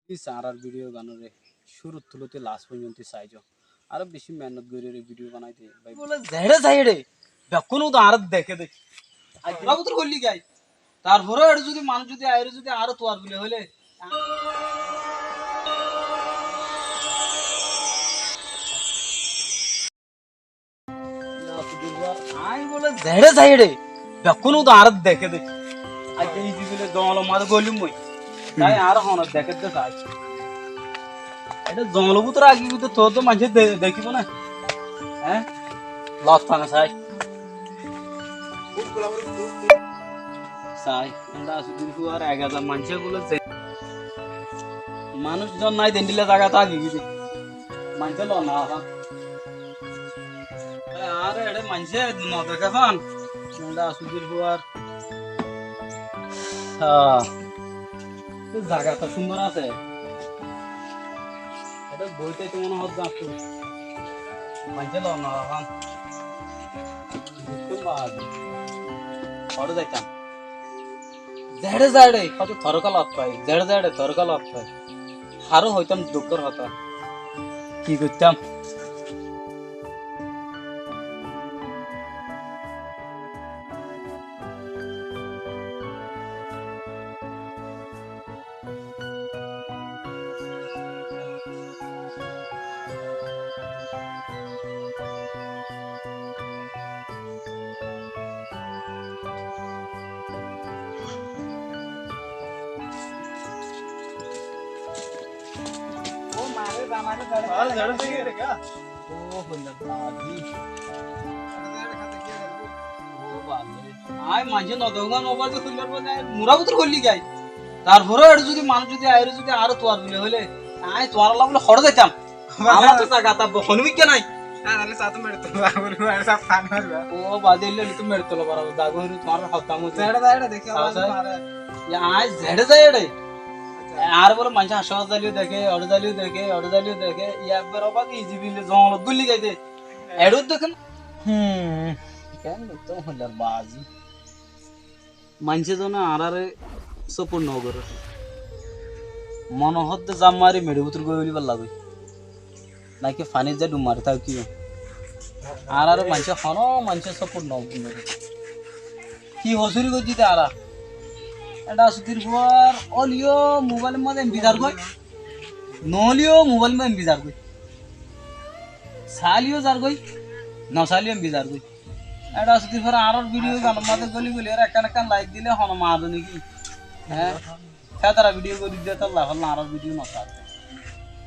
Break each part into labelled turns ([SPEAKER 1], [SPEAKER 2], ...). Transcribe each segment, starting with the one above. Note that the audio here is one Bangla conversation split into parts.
[SPEAKER 1] সারার ভিডিও গানরে শুরু তুলতে লাস্ট পর্যন্ত চাইছো আরো বেশি মেহনত করে ভিডিও বানাইতে ভাই বলে ঝেড়ে যাইড়ে যখন তো আর দেখে দেখি আর পুরা করলি গাই তারপরে আর যদি মানুষ যদি আইরে যদি আরো তোয়ার বলে হইলে আই বলে ঝেড়ে যাইড়ে যখন তো আর দেখে দেখি আজ এই দিলে জঙ্গল মাঝে গলিম মই তাই আর হন দেখে তো চাই এটা জঙ্গলপুত্র আগে কিন্তু তোর তো মানুষ দেখিব না হ্যাঁ লস ফানা চাই চাই এটা আসলে আর 1000 মানুষগুলো মানুষজন নাই দেন দিলে জায়গা তা আগে গিয়ে মানুষ ল না আর এটা মানুষে ন দেখে ফান এটা আসলে আর জায়গাটা সুন্দর আছে এটা বইতে তো মনে হচ্ছে আপনি মাঝে লো না হান বুঝতে পারছি পরে যাইতাম ঝেড়ে ঝেড়ে কত থরকাল পাই ঝেড়ে ঝেড়ে থরকাল পাই আরো হইতাম ডক্টর হতা কি করতাম তারপরে যদি মানুষ যদি আইরে যদি আরো তোয়ার বলে হইলে আই তোয়ার বলে হড় যাইতাম আমার তো জায়গা তা হনুমিকে নাই ও বাদিলে তো মেরে তোলা পারবো দাগো তোমার হতাম আজ ঝেড়ে যায় এড়ে আর বলে মানুষ হাসপাতাল জালিও দেখে অড়জালিও দেখে অড়জালিও দেখে ইয়ার অবাক ইজিবিলে জঙ্গল গুলি গাইতে এড়ো দেখেন কেন তো হলার বাজি মানুষে জন আরারে সপন নগর মনে হতে জাম মারি মেড়ে উতর গই বলিবার লাগই নাকি ফানি যা ডুম মারে তাও কি আর মানুষে হন মানুষে সপন নগর কি হসুরি গই দিতে আরা এটা সুতির পর অলিও মোবাইলের মধ্যে এমবি যার গই নলিও মোবাইল মধ্যে এমবি যার গই সালিও যার গই নসালিও এমবি যার গই এটা সুতির পর আর ভিডিও গান মধ্যে গলি গলি আর একটা লাইক দিলে হন মার নাকি হ্যাঁ তারা ভিডিও করে দিতে তো লাভ না আর ভিডিও নসা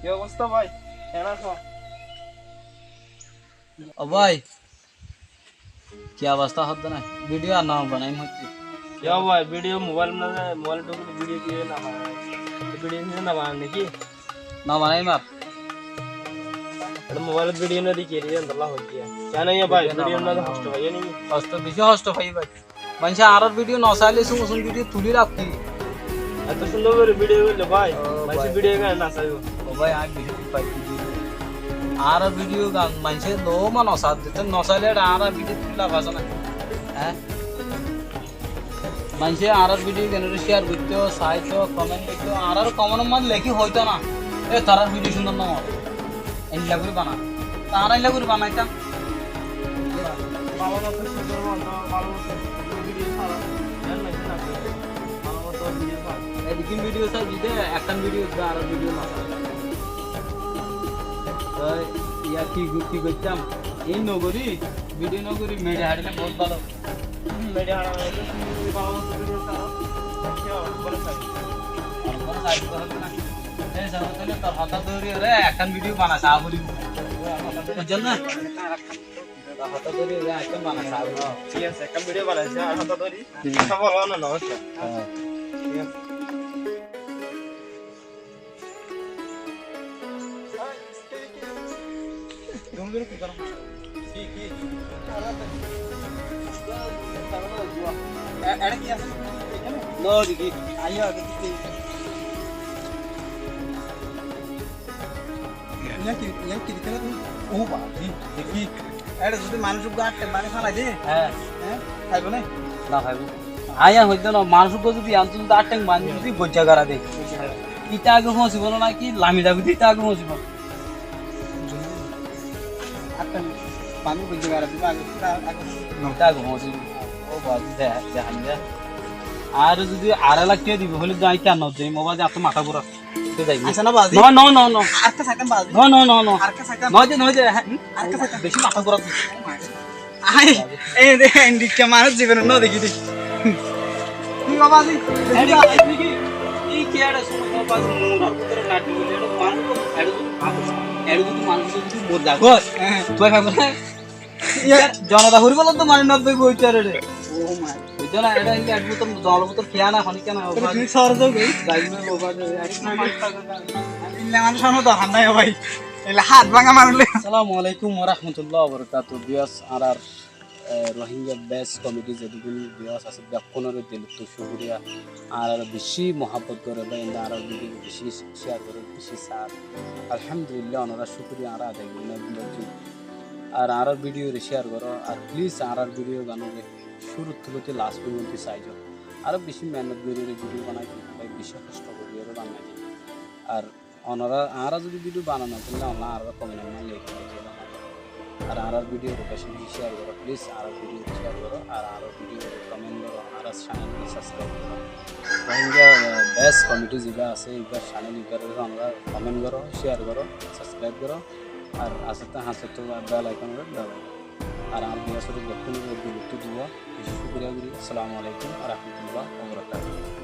[SPEAKER 2] কি অবস্থা ভাই কেন আছো
[SPEAKER 1] ও ভাই কি অবস্থা হচ্ছে না ভিডিও আর নাম বানাই হচ্ছে
[SPEAKER 2] क्या भाई वीडियो मोबाइल में मोबाइल तो वीडियो की ना वीडियो नहीं ना बनाने की
[SPEAKER 1] ना बनाई मार
[SPEAKER 2] तो मोबाइल वीडियो ना दिखे रही है अंदर हो गया क्या नहीं है भाई वीडियो ना होस्ट भाई नहीं
[SPEAKER 1] होस्ट दिशा होस्ट भाई भाई मनसे आर वीडियो नसाले सुन वीडियो तुली राखती
[SPEAKER 2] तो सुंदर वीडियो ले भाई मैं वीडियो का ना सही
[SPEAKER 1] ओ भाई आज वीडियो पाई आर वीडियो गान मनसे लो मा नसा देते नसाले आर वीडियो तुला भाषा हैं মানুষে আর ভিডিও কেন শেয়ার করতো সাইতো কমেন্ট করতো আর কমন মান লেখি হইতো না এ তার ভিডিও সুন্দর না এনলা করে বানা তারা এনলা করে বানাইতাম
[SPEAKER 2] ভালো মতো সুন্দর বানাও ভালো মতো ভিডিও ছাড়া জান না না ভালো মতো ভিডিও ছাড়া
[SPEAKER 1] এদিকে ভিডিও ছাড় দিতে একটা ভিডিও আর ভিডিও না তো ইয়া কি করতাম এই নগরী ভিডিও নগরী মেডে হাঁটলে বহুত ভালো
[SPEAKER 2] मेरे हाथ में तो भालो मतो वीडियो ছাড়া क्या বলে চাই
[SPEAKER 1] আর কোন সাইড করবে না এই সামনে তো হাতা ধরে রে একটা ভিডিও বানা সাবরি বুঝল না হাতা ধরে রে একটা বানা সাবরি
[SPEAKER 2] ঠিক আছে একটা ভিডিও বানাইছে আর হাতা ধরি সব ভালো না নমস্কার হ্যাঁ ঠিক আছে তুমি কি করো কি এড়ে কি আছে
[SPEAKER 1] লো দিকি আইয়া দেখি
[SPEAKER 2] কি দিতে ও বাবা দেখি এড়ে যদি মানুষ গাটে মানে ফালাই দে
[SPEAKER 1] হ্যাঁ
[SPEAKER 2] খাইবো না
[SPEAKER 1] না খাইবো আয়া হইতো না মানুষ যদি আনতুন 8 টাং মান যদি গজ্জা করা দে ইটা আগে পৌঁছিব না কি লামি যাবি ইটা আগে পৌঁছিব
[SPEAKER 3] পানি বুঝতে পারে দিবা আগে
[SPEAKER 1] ইটা আগে পৌঁছিব ও বাজি দেখান যা আর যদি 2.5 লাখ টাকা দিব হলে যাই কেন যাই মোবাইল এত মাথা ঘুরা
[SPEAKER 3] আচ্ছা না বাজি
[SPEAKER 1] নো নো নো নো
[SPEAKER 3] আর কা সাকান বাজি
[SPEAKER 1] নো নো নো নো
[SPEAKER 3] আর কা সাকান
[SPEAKER 1] নয় যে
[SPEAKER 3] আর কা সাকান
[SPEAKER 1] বেশি মাথা ঘুরা
[SPEAKER 3] আই এই দে ইন্ডিকা মানুষ জীবনে ন দেখি দি কি বাবাজি
[SPEAKER 1] এই কেড়ে শুনো বাজ মোর ভিতরে নাটি বলে এটা মানুষ এড়ু যদি মানুষ যদি মোর জাগো তুই ভাবছ জনতা হরি বল তো মানে 90 বইটারে রে
[SPEAKER 3] ও মা
[SPEAKER 1] বুঝছ না এটা কি একদম তো জল বোতল খেয়া না হনি কেন
[SPEAKER 3] তুমি সর যাও গই
[SPEAKER 1] গাইমে বাবা
[SPEAKER 3] ইল্লা মানুষ আমার তো হান্দাই ভাই এলা হাত ভাঙা মারলে
[SPEAKER 1] আসসালামু আলাইকুম ওয়া রাহমাতুল্লাহি ওয়া বারাকাতুহু বিয়াস আর রোহিঙ্গা বেস কমিটি যেদিন বিয়াস আছে ব্যাপকনের দিল তো শুকরিয়া আর বেশি মহব্বত করে বা ইন্দা আর ভিডিও বেশি শেয়ার করে বেশি সাথ আলহামদুলিল্লাহ ওনারা শুকরিয়া আর আদায় করি আর ভিডিও শেয়ার করো আর প্লিজ আর ভিডিও গানোকে শুরু থেকে লাস্ট পর্যন্ত চাইছো আরও বেশি মেহনত করে ভিডিও বানাই বেশি কষ্ট করি আরও বানাই আর ওনারা আর যদি ভিডিও বানানো তাহলে আমরা আর কমেন্ট না লিখে আর ভিডিও বেশি শেয়ার করো প্লিজ আর ভিডিও শেয়ার করো আর ভিডিও কমেন্ট করো আর চ্যানেল সাবস্ক্রাইব করো রোহিঙ্গা বেস কমিটি যেগুলো আছে এগুলো চ্যানেল এগুলো আমরা কমেন্ট করো শেয়ার করো সাবস্ক্রাইব করো আর আসাতে হাসাতে বেল আইকন দাও আর আমার বিয়াসের যখন গুরুত্ব দিব বেশি শুক্রিয়া করি আসসালামু আলাইকুম ওয়া রাহমাতুল্লাহি ওয়া বারাকাতুহু